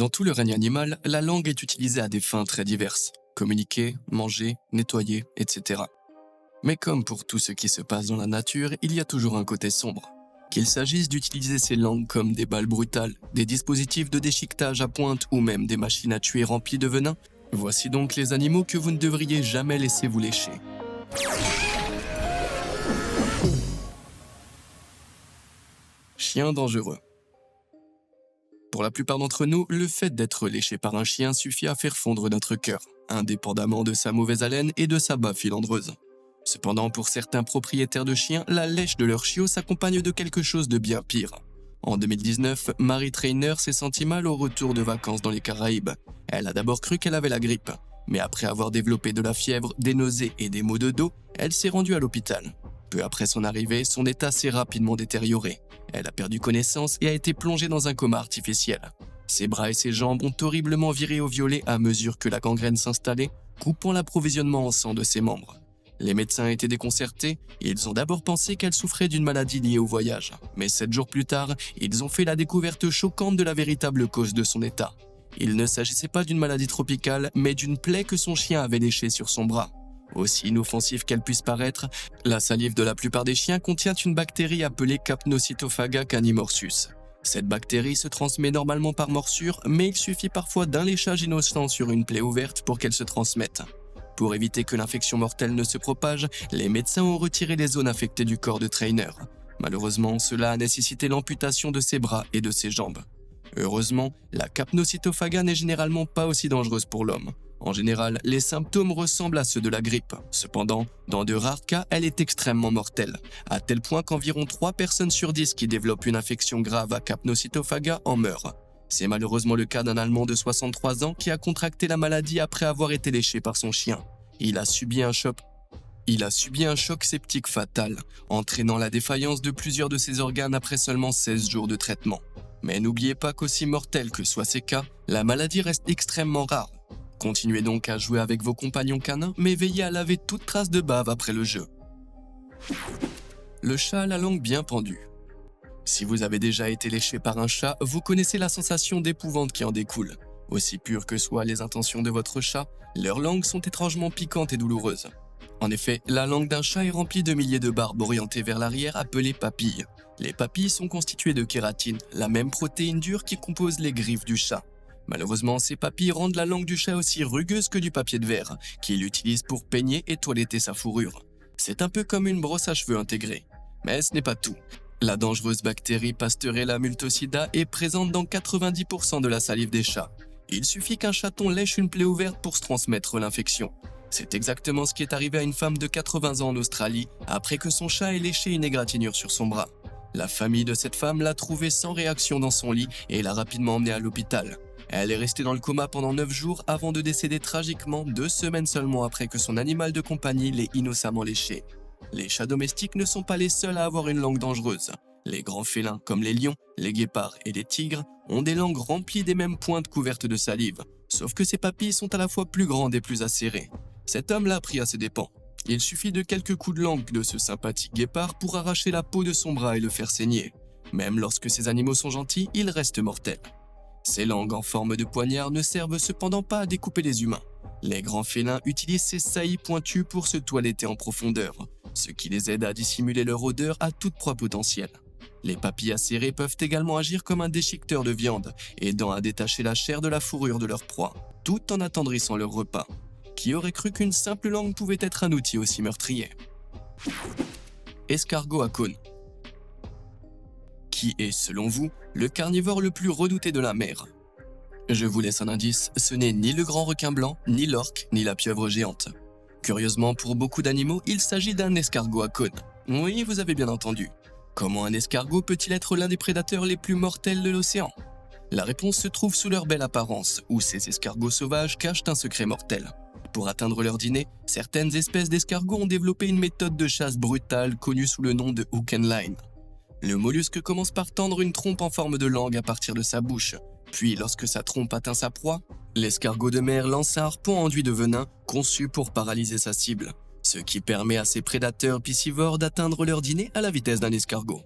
Dans tout le règne animal, la langue est utilisée à des fins très diverses. Communiquer, manger, nettoyer, etc. Mais comme pour tout ce qui se passe dans la nature, il y a toujours un côté sombre. Qu'il s'agisse d'utiliser ces langues comme des balles brutales, des dispositifs de déchiquetage à pointe ou même des machines à tuer remplies de venin, voici donc les animaux que vous ne devriez jamais laisser vous lécher. Chien dangereux. Pour la plupart d'entre nous, le fait d'être léché par un chien suffit à faire fondre notre cœur, indépendamment de sa mauvaise haleine et de sa bave filandreuse. Cependant, pour certains propriétaires de chiens, la lèche de leur chiot s'accompagne de quelque chose de bien pire. En 2019, Mary Trainer s'est sentie mal au retour de vacances dans les Caraïbes. Elle a d'abord cru qu'elle avait la grippe, mais après avoir développé de la fièvre, des nausées et des maux de dos, elle s'est rendue à l'hôpital. Peu après son arrivée, son état s'est rapidement détérioré. Elle a perdu connaissance et a été plongée dans un coma artificiel. Ses bras et ses jambes ont horriblement viré au violet à mesure que la gangrène s'installait, coupant l'approvisionnement en sang de ses membres. Les médecins étaient déconcertés et ils ont d'abord pensé qu'elle souffrait d'une maladie liée au voyage. Mais 7 jours plus tard, ils ont fait la découverte choquante de la véritable cause de son état. Il ne s'agissait pas d'une maladie tropicale, mais d'une plaie que son chien avait léchée sur son bras. Aussi inoffensive qu'elle puisse paraître, la salive de la plupart des chiens contient une bactérie appelée Capnocytophaga canimorsus. Cette bactérie se transmet normalement par morsure, mais il suffit parfois d'un léchage innocent sur une plaie ouverte pour qu'elle se transmette. Pour éviter que l'infection mortelle ne se propage, les médecins ont retiré les zones affectées du corps de Trainer. Malheureusement, cela a nécessité l'amputation de ses bras et de ses jambes. Heureusement, la Capnocytophaga n'est généralement pas aussi dangereuse pour l'homme. En général, les symptômes ressemblent à ceux de la grippe. Cependant, dans de rares cas, elle est extrêmement mortelle, à tel point qu'environ 3 personnes sur 10 qui développent une infection grave à Capnocytophaga en meurent. C'est malheureusement le cas d'un Allemand de 63 ans qui a contracté la maladie après avoir été léché par son chien. Il a subi un choc septique fatal, entraînant la défaillance de plusieurs de ses organes après seulement 16 jours de traitement. Mais n'oubliez pas qu'aussi mortel que soient ces cas, la maladie reste extrêmement rare. Continuez donc à jouer avec vos compagnons canins, mais veillez à laver toute trace de bave après le jeu. Le chat a la langue bien pendue. Si vous avez déjà été léché par un chat, vous connaissez la sensation d'épouvante qui en découle. Aussi pures que soient les intentions de votre chat, leurs langues sont étrangement piquantes et douloureuses. En effet, la langue d'un chat est remplie de milliers de barbes orientées vers l'arrière appelées papilles. Les papilles sont constituées de kératine, la même protéine dure qui compose les griffes du chat. Malheureusement, ces papilles rendent la langue du chat aussi rugueuse que du papier de verre, qu'il utilise pour peigner et toiletter sa fourrure. C'est un peu comme une brosse à cheveux intégrée. Mais ce n'est pas tout. La dangereuse bactérie Pasteurella multocida est présente dans 90% de la salive des chats. Il suffit qu'un chaton lèche une plaie ouverte pour se transmettre l'infection. C'est exactement ce qui est arrivé à une femme de 80 ans en Australie après que son chat ait léché une égratignure sur son bras. La famille de cette femme l'a trouvée sans réaction dans son lit et l'a rapidement emmenée à l'hôpital. Elle est restée dans le coma pendant 9 jours avant de décéder tragiquement 2 semaines seulement après que son animal de compagnie l'ait innocemment léché. Les chats domestiques ne sont pas les seuls à avoir une langue dangereuse. Les grands félins comme les lions, les guépards et les tigres ont des langues remplies des mêmes pointes couvertes de salive, sauf que ces papilles sont à la fois plus grandes et plus acérées. Cet homme l'a appris à ses dépens. Il suffit de quelques coups de langue de ce sympathique guépard pour arracher la peau de son bras et le faire saigner. Même lorsque ces animaux sont gentils, ils restent mortels. Ces langues en forme de poignard ne servent cependant pas à découper les humains. Les grands félins utilisent ces saillies pointues pour se toiletter en profondeur, ce qui les aide à dissimuler leur odeur à toute proie potentielle. Les papilles acérées peuvent également agir comme un déchiqueteur de viande, aidant à détacher la chair de la fourrure de leur proie, tout en attendrissant leur repas. Qui aurait cru qu'une simple langue pouvait être un outil aussi meurtrier? Escargot à cône. Qui est, selon vous, le carnivore le plus redouté de la mer? Je vous laisse un indice, ce n'est ni le grand requin blanc, ni l'orque, ni la pieuvre géante. Curieusement, pour beaucoup d'animaux, il s'agit d'un escargot à cône. Oui, vous avez bien entendu. Comment un escargot peut-il être l'un des prédateurs les plus mortels de l'océan? La réponse se trouve sous leur belle apparence, où ces escargots sauvages cachent un secret mortel. Pour atteindre leur dîner, certaines espèces d'escargots ont développé une méthode de chasse brutale connue sous le nom de hook and line. Le mollusque commence par tendre une trompe en forme de langue à partir de sa bouche. Puis, lorsque sa trompe atteint sa proie, l'escargot de mer lance un harpon enduit de venin conçu pour paralyser sa cible, ce qui permet à ses prédateurs piscivores d'atteindre leur dîner à la vitesse d'un escargot.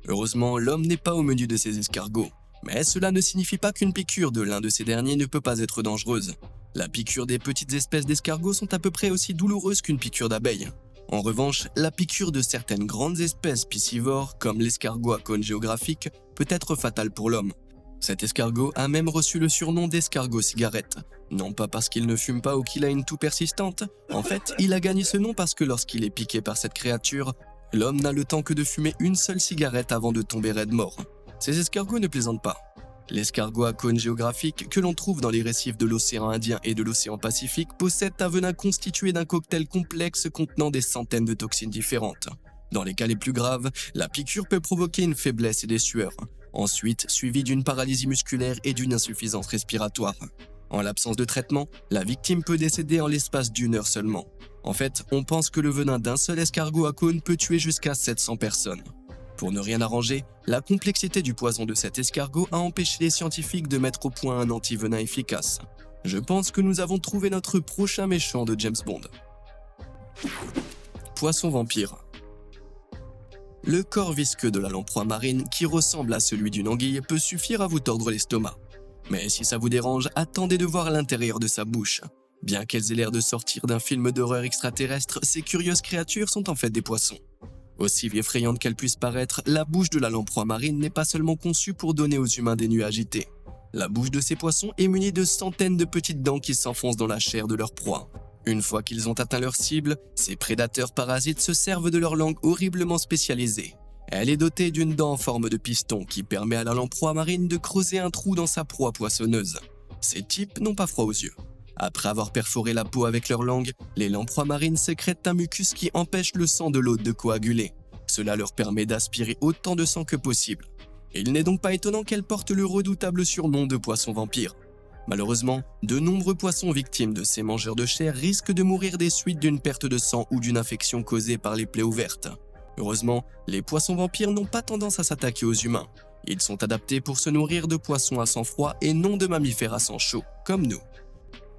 Heureusement, l'homme n'est pas au menu de ces escargots. Mais cela ne signifie pas qu'une piqûre de l'un de ces derniers ne peut pas être dangereuse. La piqûre des petites espèces d'escargots sont à peu près aussi douloureuses qu'une piqûre d'abeille. En revanche, la piqûre de certaines grandes espèces piscivores, comme l'escargot à cône géographique, peut être fatale pour l'homme. Cet escargot a même reçu le surnom d'escargot cigarette. Non pas parce qu'il ne fume pas ou qu'il a une toux persistante, en fait, il a gagné ce nom parce que lorsqu'il est piqué par cette créature, l'homme n'a le temps que de fumer une seule cigarette avant de tomber raide mort. Ces escargots ne plaisantent pas. L'escargot à cône géographique que l'on trouve dans les récifs de l'océan Indien et de l'océan Pacifique possède un venin constitué d'un cocktail complexe contenant des centaines de toxines différentes. Dans les cas les plus graves, la piqûre peut provoquer une faiblesse et des sueurs, ensuite suivie d'une paralysie musculaire et d'une insuffisance respiratoire. En l'absence de traitement, la victime peut décéder en l'espace d'1 heure seulement. En fait, on pense que le venin d'un seul escargot à cône peut tuer jusqu'à 700 personnes. Pour ne rien arranger, la complexité du poison de cet escargot a empêché les scientifiques de mettre au point un antivenin efficace. Je pense que nous avons trouvé notre prochain méchant de James Bond. Poisson vampire. Le corps visqueux de la lamproie marine, qui ressemble à celui d'une anguille, peut suffire à vous tordre l'estomac. Mais si ça vous dérange, attendez de voir l'intérieur de sa bouche. Bien qu'elles aient l'air de sortir d'un film d'horreur extraterrestre, ces curieuses créatures sont en fait des poissons. Aussi effrayante qu'elle puisse paraître, la bouche de la lamproie marine n'est pas seulement conçue pour donner aux humains des nuits agitées. La bouche de ces poissons est munie de centaines de petites dents qui s'enfoncent dans la chair de leur proie. Une fois qu'ils ont atteint leur cible, ces prédateurs parasites se servent de leur langue horriblement spécialisée. Elle est dotée d'une dent en forme de piston qui permet à la lamproie marine de creuser un trou dans sa proie poissonneuse. Ces types n'ont pas froid aux yeux. Après avoir perforé la peau avec leur langue, les lamproies marines sécrètent un mucus qui empêche le sang de l'hôte de coaguler. Cela leur permet d'aspirer autant de sang que possible. Il n'est donc pas étonnant qu'elles portent le redoutable surnom de poisson vampire. Malheureusement, de nombreux poissons victimes de ces mangeurs de chair risquent de mourir des suites d'une perte de sang ou d'une infection causée par les plaies ouvertes. Heureusement, les poissons vampires n'ont pas tendance à s'attaquer aux humains. Ils sont adaptés pour se nourrir de poissons à sang froid et non de mammifères à sang chaud, comme nous.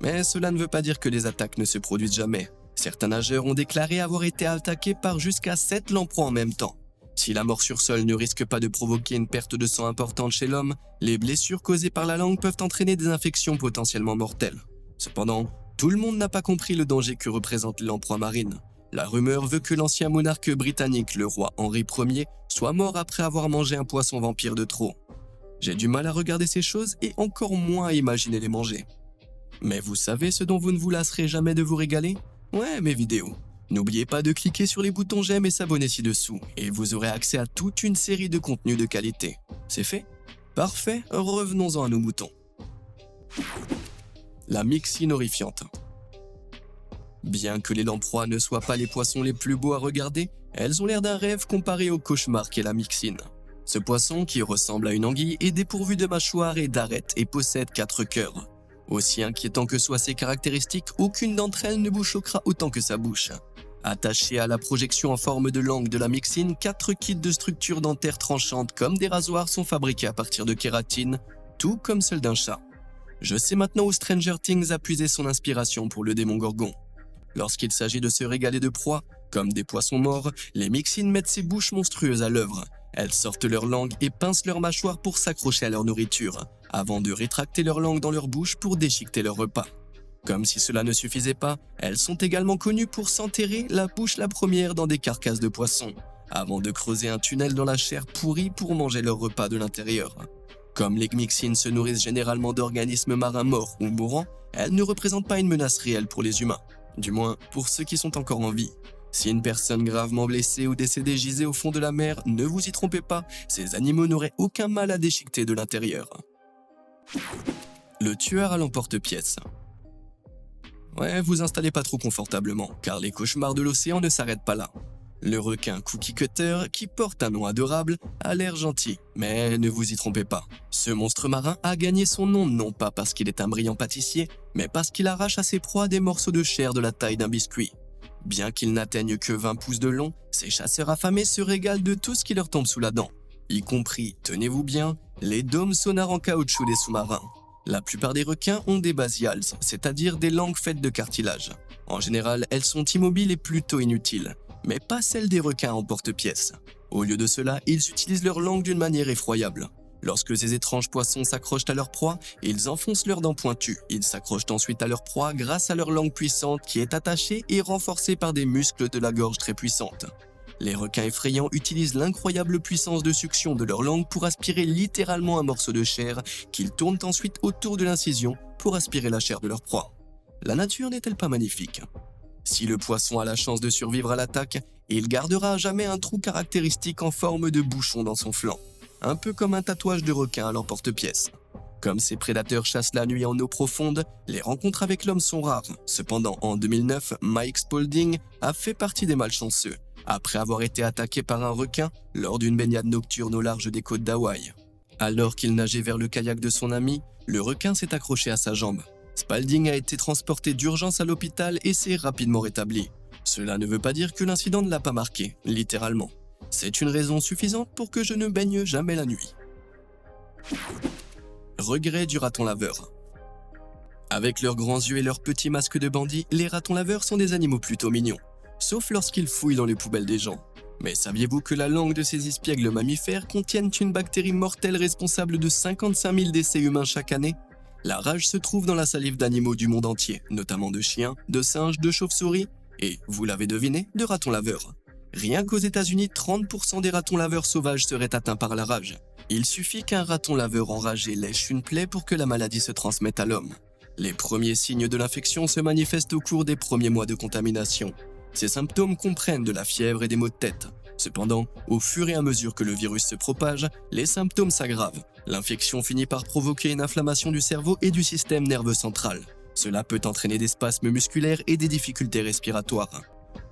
Mais cela ne veut pas dire que les attaques ne se produisent jamais. Certains nageurs ont déclaré avoir été attaqués par jusqu'à 7 lamproies en même temps. Si la mort sur sol ne risque pas de provoquer une perte de sang importante chez l'homme, les blessures causées par la langue peuvent entraîner des infections potentiellement mortelles. Cependant, tout le monde n'a pas compris le danger que représente les lamproies marines. La rumeur veut que l'ancien monarque britannique, le roi Henri Ier, soit mort après avoir mangé un poisson vampire de trop. J'ai du mal à regarder ces choses et encore moins à imaginer les manger. Mais vous savez ce dont vous ne vous lasserez jamais de vous régaler? Ouais, mes vidéos. N'oubliez pas de cliquer sur les boutons j'aime et s'abonner ci-dessous, et vous aurez accès à toute une série de contenus de qualité. C'est fait? Parfait, revenons-en à nos moutons. La myxine horrifiante. Bien que les lamproies ne soient pas les poissons les plus beaux à regarder, elles ont l'air d'un rêve comparé au cauchemar qu'est la myxine. Ce poisson, qui ressemble à une anguille, est dépourvu de mâchoire et d'arêtes et possède 4 cœurs. Aussi inquiétant que soient ses caractéristiques, aucune d'entre elles ne vous choquera autant que sa bouche. Attachés à la projection en forme de langue de la myxine, 4 kits de structures dentaires tranchantes comme des rasoirs sont fabriqués à partir de kératine, tout comme celle d'un chat. Je sais maintenant où Stranger Things a puisé son inspiration pour le démon Gorgon. Lorsqu'il s'agit de se régaler de proies, comme des poissons morts, les myxines mettent ces bouches monstrueuses à l'œuvre. Elles sortent leur langue et pincent leur mâchoire pour s'accrocher à leur nourriture, avant de rétracter leur langue dans leur bouche pour déchiqueter leur repas. Comme si cela ne suffisait pas, elles sont également connues pour s'enterrer la bouche la première dans des carcasses de poissons, avant de creuser un tunnel dans la chair pourrie pour manger leur repas de l'intérieur. Comme les myxines se nourrissent généralement d'organismes marins morts ou mourants, elles ne représentent pas une menace réelle pour les humains, du moins pour ceux qui sont encore en vie. Si une personne gravement blessée ou décédée gisait au fond de la mer, ne vous y trompez pas, ces animaux n'auraient aucun mal à déchiqueter de l'intérieur. Le tueur à l'emporte-pièce. Ouais, vous installez pas trop confortablement, car les cauchemars de l'océan ne s'arrêtent pas là. Le requin Cookie Cutter, qui porte un nom adorable, a l'air gentil, mais ne vous y trompez pas. Ce monstre marin a gagné son nom non pas parce qu'il est un brillant pâtissier, mais parce qu'il arrache à ses proies des morceaux de chair de la taille d'un biscuit. Bien qu'ils n'atteignent que 20 pouces de long, ces chasseurs affamés se régalent de tout ce qui leur tombe sous la dent, y compris, tenez-vous bien, les dômes sonars en caoutchouc des sous-marins. La plupart des requins ont des basials, c'est-à-dire des langues faites de cartilage. En général, elles sont immobiles et plutôt inutiles, mais pas celles des requins en porte-pièce. Au lieu de cela, ils utilisent leur langue d'une manière effroyable. Lorsque ces étranges poissons s'accrochent à leur proie, ils enfoncent leurs dents pointues. Ils s'accrochent ensuite à leur proie grâce à leur langue puissante qui est attachée et renforcée par des muscles de la gorge très puissantes. Les requins effrayants utilisent l'incroyable puissance de succion de leur langue pour aspirer littéralement un morceau de chair qu'ils tournent ensuite autour de l'incision pour aspirer la chair de leur proie. La nature n'est-elle pas magnifique? Si le poisson a la chance de survivre à l'attaque, il gardera à jamais un trou caractéristique en forme de bouchon dans son flanc, un peu comme un tatouage de requin à l'emporte-pièce. Comme ces prédateurs chassent la nuit en eau profonde, les rencontres avec l'homme sont rares. Cependant, en 2009, Mike Spaulding a fait partie des malchanceux, après avoir été attaqué par un requin lors d'une baignade nocturne au large des côtes d'Hawaï. Alors qu'il nageait vers le kayak de son ami, le requin s'est accroché à sa jambe. Spaulding a été transporté d'urgence à l'hôpital et s'est rapidement rétabli. Cela ne veut pas dire que l'incident ne l'a pas marqué, littéralement. C'est une raison suffisante pour que je ne baigne jamais la nuit. Regret du raton laveur. Avec leurs grands yeux et leurs petits masques de bandits, les ratons laveurs sont des animaux plutôt mignons, sauf lorsqu'ils fouillent dans les poubelles des gens. Mais saviez-vous que la langue de ces espiègles mammifères contiennent une bactérie mortelle responsable de 55 000 décès humains chaque année? La rage se trouve dans la salive d'animaux du monde entier, notamment de chiens, de singes, de chauves-souris et, vous l'avez deviné, de ratons laveurs. Rien qu'aux États-Unis, 30% des ratons laveurs sauvages seraient atteints par la rage. Il suffit qu'un raton laveur enragé lèche une plaie pour que la maladie se transmette à l'homme. Les premiers signes de l'infection se manifestent au cours des premiers mois de contamination. Ces symptômes comprennent de la fièvre et des maux de tête. Cependant, au fur et à mesure que le virus se propage, les symptômes s'aggravent. L'infection finit par provoquer une inflammation du cerveau et du système nerveux central. Cela peut entraîner des spasmes musculaires et des difficultés respiratoires.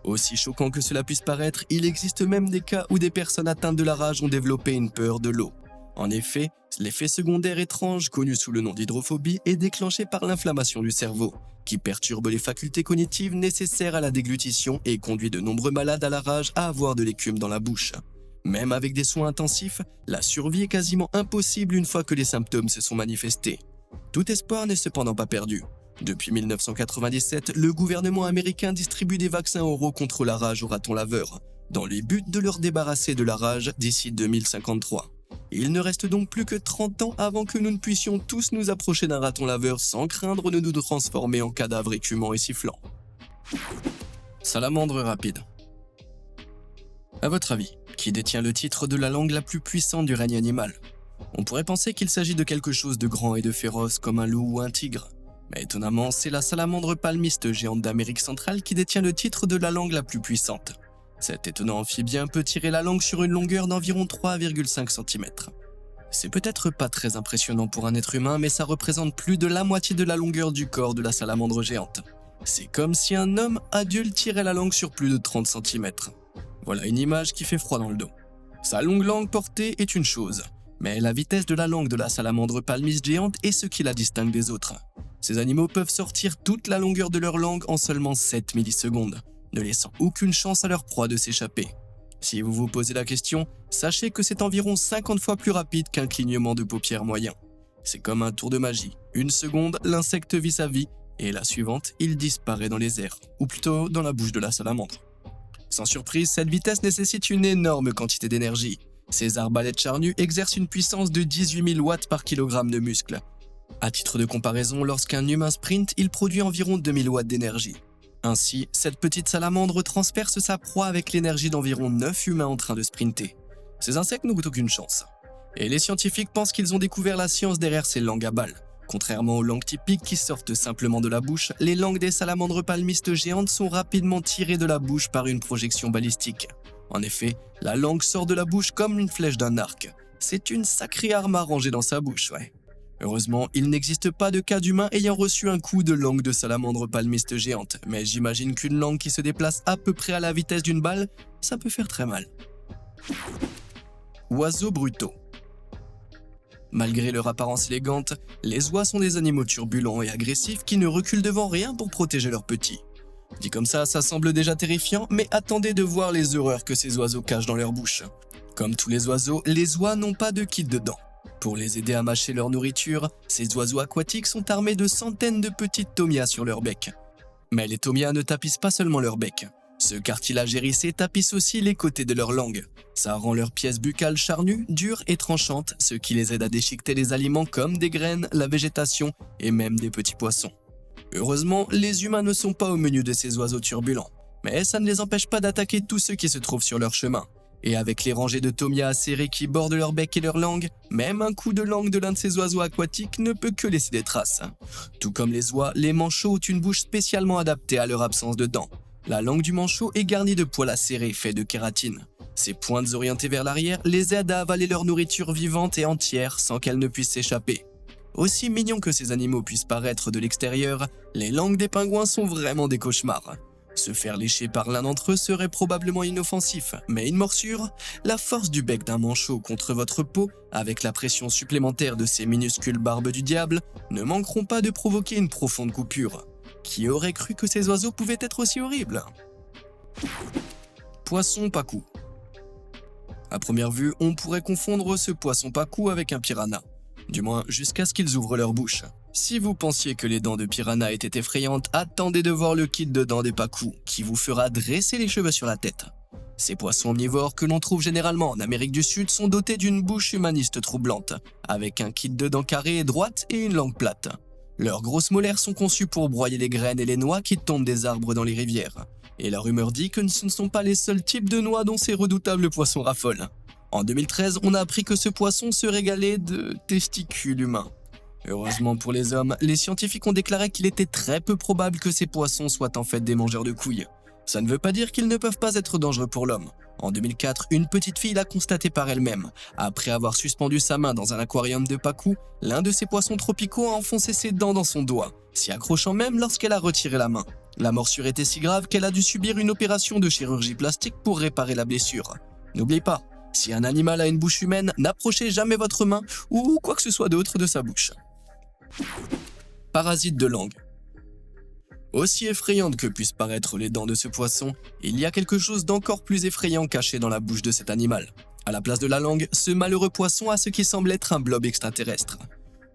Aussi choquant que cela puisse paraître, il existe même des cas où des personnes atteintes de la rage ont développé une peur de l'eau. En effet, l'effet secondaire étrange, connu sous le nom d'hydrophobie, est déclenché par l'inflammation du cerveau, qui perturbe les facultés cognitives nécessaires à la déglutition et conduit de nombreux malades à la rage à avoir de l'écume dans la bouche. Même avec des soins intensifs, la survie est quasiment impossible une fois que les symptômes se sont manifestés. Tout espoir n'est cependant pas perdu. Depuis 1997, le gouvernement américain distribue des vaccins oraux contre la rage aux ratons laveurs, dans le but de leur débarrasser de la rage d'ici 2053. Il ne reste donc plus que 30 ans avant que nous ne puissions tous nous approcher d'un raton laveur sans craindre de nous transformer en cadavres écumants et sifflants. Salamandre rapide. À votre avis, qui détient le titre de la langue la plus puissante du règne animal? On pourrait penser qu'il s'agit de quelque chose de grand et de féroce comme un loup ou un tigre. Mais étonnamment, c'est la salamandre palmiste géante d'Amérique centrale qui détient le titre de la langue la plus puissante. Cet étonnant amphibien peut tirer la langue sur une longueur d'environ 3,5 cm. C'est peut-être pas très impressionnant pour un être humain, mais ça représente plus de la moitié de la longueur du corps de la salamandre géante. C'est comme si un homme adulte tirait la langue sur plus de 30 cm. Voilà une image qui fait froid dans le dos. Sa longue langue portée est une chose, mais la vitesse de la langue de la salamandre palmiste géante est ce qui la distingue des autres. Ces animaux peuvent sortir toute la longueur de leur langue en seulement 7 millisecondes, ne laissant aucune chance à leur proie de s'échapper. Si vous vous posez la question, sachez que c'est environ 50 fois plus rapide qu'un clignement de paupières moyen. C'est comme un tour de magie. Une seconde, l'insecte vit sa vie, et la suivante, il disparaît dans les airs, ou plutôt dans la bouche de la salamandre. Sans surprise, cette vitesse nécessite une énorme quantité d'énergie. Ces arbalètes charnues exercent une puissance de 18 000 watts par kilogramme de muscle. À titre de comparaison, lorsqu'un humain sprint, il produit environ 2000 watts d'énergie. Ainsi, cette petite salamandre transperce sa proie avec l'énergie d'environ 9 humains en train de sprinter. Ces insectes n'ont aucune chance. Et les scientifiques pensent qu'ils ont découvert la science derrière ces langues à balles. Contrairement aux langues typiques qui sortent simplement de la bouche, les langues des salamandres palmistes géantes sont rapidement tirées de la bouche par une projection balistique. En effet, la langue sort de la bouche comme une flèche d'un arc. C'est une sacrée arme à ranger dans sa bouche, ouais. Heureusement, il n'existe pas de cas d'humain ayant reçu un coup de langue de salamandre palmiste géante, mais j'imagine qu'une langue qui se déplace à peu près à la vitesse d'une balle, ça peut faire très mal. Oiseaux brutaux. Malgré leur apparence élégante, les oies sont des animaux turbulents et agressifs qui ne reculent devant rien pour protéger leurs petits. Dit comme ça semble déjà terrifiant, mais attendez de voir les horreurs que ces oiseaux cachent dans leur bouche. Comme tous les oiseaux, les oies n'ont pas de kit dedans. Pour les aider à mâcher leur nourriture, ces oiseaux aquatiques sont armés de centaines de petites tomias sur leur bec. Mais les tomias ne tapissent pas seulement leur bec. Ce cartilage hérissé tapisse aussi les côtés de leur langue. Ça rend leurs pièces buccales charnues, dures et tranchantes, ce qui les aide à déchiqueter les aliments comme des graines, la végétation et même des petits poissons. Heureusement, les humains ne sont pas au menu de ces oiseaux turbulents, mais ça ne les empêche pas d'attaquer tous ceux qui se trouvent sur leur chemin. Et avec les rangées de tomias acérées qui bordent leur bec et leur langue, même un coup de langue de l'un de ces oiseaux aquatiques ne peut que laisser des traces. Tout comme les oies, les manchots ont une bouche spécialement adaptée à leur absence de dents. La langue du manchot est garnie de poils acérés faits de kératine. Ces pointes orientées vers l'arrière les aident à avaler leur nourriture vivante et entière sans qu'elle ne puisse s'échapper. Aussi mignons que ces animaux puissent paraître de l'extérieur, les langues des pingouins sont vraiment des cauchemars. Se faire lécher par l'un d'entre eux serait probablement inoffensif, mais une morsure, la force du bec d'un manchot contre votre peau, avec la pression supplémentaire de ces minuscules barbes du diable, ne manqueront pas de provoquer une profonde coupure. Qui aurait cru que ces oiseaux pouvaient être aussi horribles? Poisson pacou. À première vue, on pourrait confondre ce poisson pacou avec un piranha. Du moins, jusqu'à ce qu'ils ouvrent leur bouche. Si vous pensiez que les dents de piranha étaient effrayantes, attendez de voir le kit de dents des pacous, qui vous fera dresser les cheveux sur la tête. Ces poissons omnivores que l'on trouve généralement en Amérique du Sud sont dotés d'une bouche humaniste troublante, avec un kit de dents carrées et droites et une langue plate. Leurs grosses molaires sont conçues pour broyer les graines et les noix qui tombent des arbres dans les rivières. Et la rumeur dit que ce ne sont pas les seuls types de noix dont ces redoutables poissons raffolent. En 2013, on a appris que ce poisson se régalait de testicules humains. Heureusement pour les hommes, les scientifiques ont déclaré qu'il était très peu probable que ces poissons soient en fait des mangeurs de couilles. Ça ne veut pas dire qu'ils ne peuvent pas être dangereux pour l'homme. En 2004, une petite fille l'a constaté par elle-même. Après avoir suspendu sa main dans un aquarium de pacou, l'un de ces poissons tropicaux a enfoncé ses dents dans son doigt, s'y accrochant même lorsqu'elle a retiré la main. La morsure était si grave qu'elle a dû subir une opération de chirurgie plastique pour réparer la blessure. N'oubliez pas, si un animal a une bouche humaine, n'approchez jamais votre main ou quoi que ce soit d'autre de sa bouche. Parasite de langue. Aussi effrayantes que puissent paraître les dents de ce poisson, il y a quelque chose d'encore plus effrayant caché dans la bouche de cet animal. À la place de la langue, ce malheureux poisson a ce qui semble être un blob extraterrestre.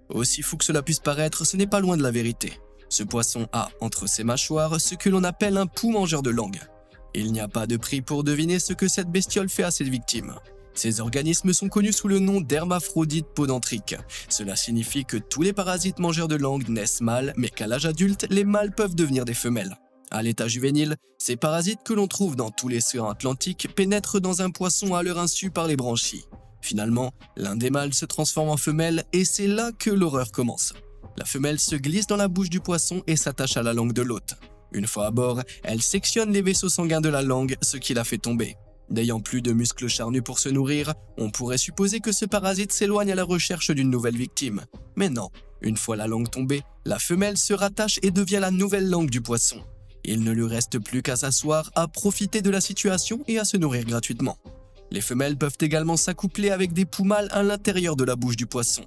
Aussi fou que cela puisse paraître, ce n'est pas loin de la vérité. Ce poisson a, entre ses mâchoires, ce que l'on appelle un pou mangeur de langue. Il n'y a pas de prix pour deviner ce que cette bestiole fait à ses victimes. Ces organismes sont connus sous le nom d'hermaphrodites podentriques. Cela signifie que tous les parasites mangeurs de langue naissent mâles, mais qu'à l'âge adulte, les mâles peuvent devenir des femelles. À l'état juvénile, ces parasites que l'on trouve dans tous les océans atlantiques pénètrent dans un poisson à leur insu par les branchies. Finalement, l'un des mâles se transforme en femelle et c'est là que l'horreur commence. La femelle se glisse dans la bouche du poisson et s'attache à la langue de l'hôte. Une fois à bord, elle sectionne les vaisseaux sanguins de la langue, ce qui la fait tomber. N'ayant plus de muscles charnus pour se nourrir, on pourrait supposer que ce parasite s'éloigne à la recherche d'une nouvelle victime. Mais non, une fois la langue tombée, la femelle se rattache et devient la nouvelle langue du poisson. Il ne lui reste plus qu'à s'asseoir, à profiter de la situation et à se nourrir gratuitement. Les femelles peuvent également s'accoupler avec des poux mâles à l'intérieur de la bouche du poisson.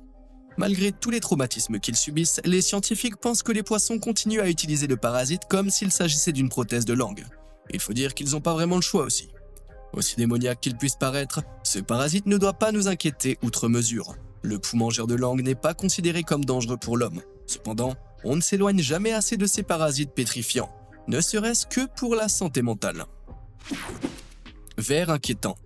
Malgré tous les traumatismes qu'ils subissent, les scientifiques pensent que les poissons continuent à utiliser le parasite comme s'il s'agissait d'une prothèse de langue. Il faut dire qu'ils n'ont pas vraiment le choix aussi. Aussi démoniaque qu'il puisse paraître, ce parasite ne doit pas nous inquiéter outre mesure. Le pou mangeur de langue n'est pas considéré comme dangereux pour l'homme. Cependant, on ne s'éloigne jamais assez de ces parasites pétrifiants, ne serait-ce que pour la santé mentale. Vers inquiétant.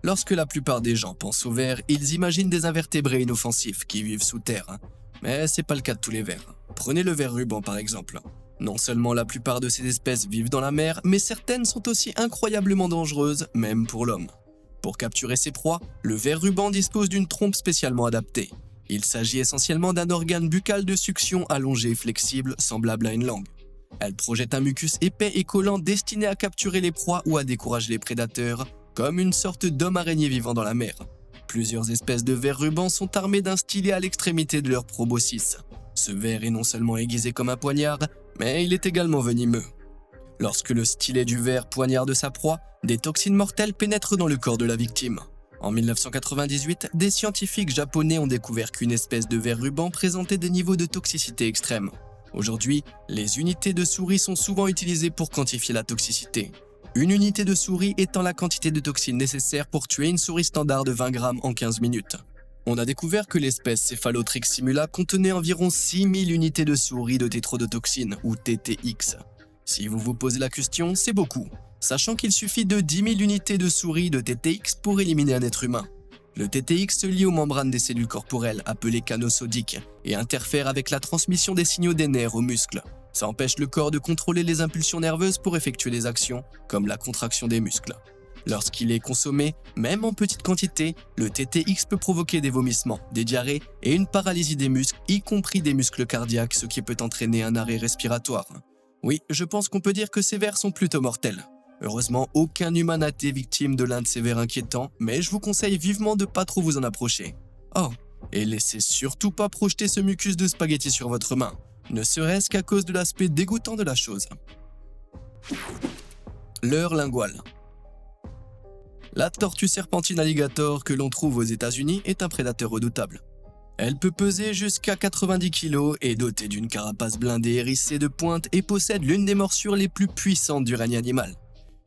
Lorsque la plupart des gens pensent aux vers, ils imaginent des invertébrés inoffensifs qui vivent sous terre. Mais c'est pas le cas de tous les vers. Prenez le ver ruban par exemple. Non seulement la plupart de ces espèces vivent dans la mer, mais certaines sont aussi incroyablement dangereuses, même pour l'homme. Pour capturer ses proies, le ver ruban dispose d'une trompe spécialement adaptée. Il s'agit essentiellement d'un organe buccal de succion allongé et flexible, semblable à une langue. Elle projette un mucus épais et collant destiné à capturer les proies ou à décourager les prédateurs, comme une sorte d'homme araignée vivant dans la mer. Plusieurs espèces de vers rubans sont armées d'un stylet à l'extrémité de leur proboscis. Ce ver est non seulement aiguisé comme un poignard, mais il est également venimeux. Lorsque le stylet du ver poignarde sa proie, des toxines mortelles pénètrent dans le corps de la victime. En 1998, des scientifiques japonais ont découvert qu'une espèce de ver ruban présentait des niveaux de toxicité extrêmes. Aujourd'hui, les unités de souris sont souvent utilisées pour quantifier la toxicité. Une unité de souris étant la quantité de toxines nécessaire pour tuer une souris standard de 20 grammes en 15 minutes. On a découvert que l'espèce Cephalothrix simula contenait environ 6000 unités de souris de tétrodotoxine, ou TTX. Si vous vous posez la question, c'est beaucoup, sachant qu'il suffit de 10 000 unités de souris de TTX pour éliminer un être humain. Le TTX se lie aux membranes des cellules corporelles, appelées canaux sodiques, et interfère avec la transmission des signaux des nerfs aux muscles. Ça empêche le corps de contrôler les impulsions nerveuses pour effectuer des actions, comme la contraction des muscles. Lorsqu'il est consommé, même en petite quantité, le TTX peut provoquer des vomissements, des diarrhées et une paralysie des muscles, y compris des muscles cardiaques, ce qui peut entraîner un arrêt respiratoire. Oui, je pense qu'on peut dire que ces vers sont plutôt mortels. Heureusement, aucun humain n'a été victime de l'un de ces vers inquiétants, mais je vous conseille vivement de pas trop vous en approcher. Oh, et laissez surtout pas projeter ce mucus de spaghetti sur votre main, ne serait-ce qu'à cause de l'aspect dégoûtant de la chose. Leurre lingual. La tortue serpentine alligator que l'on trouve aux États-Unis est un prédateur redoutable. Elle peut peser jusqu'à 90 kg, est dotée d'une carapace blindée hérissée de pointes et possède l'une des morsures les plus puissantes du règne animal.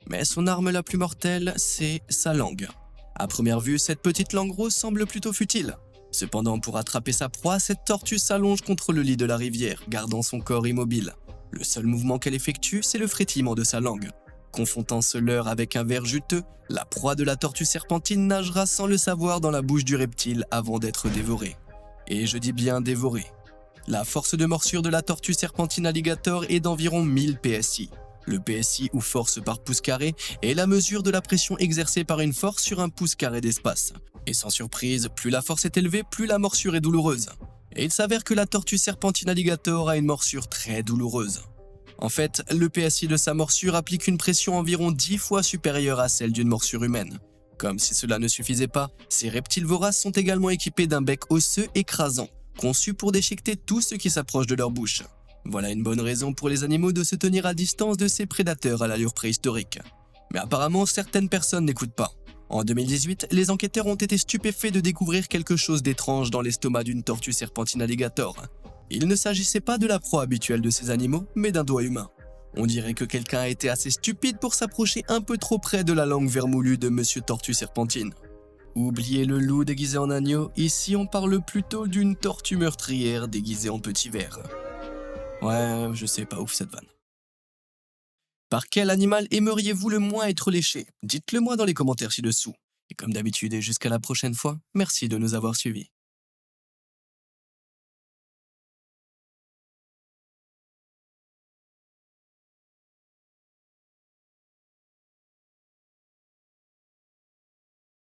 Mais son arme la plus mortelle, c'est sa langue. À première vue, cette petite langue rose semble plutôt futile. Cependant, pour attraper sa proie, cette tortue s'allonge contre le lit de la rivière, gardant son corps immobile. Le seul mouvement qu'elle effectue, c'est le frétillement de sa langue. Confrontant ce leurre avec un ver juteux, la proie de la tortue serpentine nagera sans le savoir dans la bouche du reptile avant d'être dévorée. Et je dis bien dévorée. La force de morsure de la tortue serpentine alligator est d'environ 1000 PSI. Le PSI, ou force par pouce carré, est la mesure de la pression exercée par une force sur un pouce carré d'espace. Et sans surprise, plus la force est élevée, plus la morsure est douloureuse. Et il s'avère que la tortue serpentine alligator a une morsure très douloureuse. En fait, le PSI de sa morsure applique une pression environ 10 fois supérieure à celle d'une morsure humaine. Comme si cela ne suffisait pas, ces reptiles voraces sont également équipés d'un bec osseux écrasant, conçu pour déchiqueter tout ce qui s'approche de leur bouche. Voilà une bonne raison pour les animaux de se tenir à distance de ces prédateurs à l'allure préhistorique. Mais apparemment, certaines personnes n'écoutent pas. En 2018, les enquêteurs ont été stupéfaits de découvrir quelque chose d'étrange dans l'estomac d'une tortue serpentine alligator. Il ne s'agissait pas de la proie habituelle de ces animaux, mais d'un doigt humain. On dirait que quelqu'un a été assez stupide pour s'approcher un peu trop près de la langue vermoulue de Monsieur Tortue Serpentine. Oubliez le loup déguisé en agneau, ici on parle plutôt d'une tortue meurtrière déguisée en petit ver. Ouais, je sais, pas ouf cette vanne. Par quel animal aimeriez-vous le moins être léché? Dites-le moi dans les commentaires ci-dessous. Et comme d'habitude et jusqu'à la prochaine fois, merci de nous avoir suivis.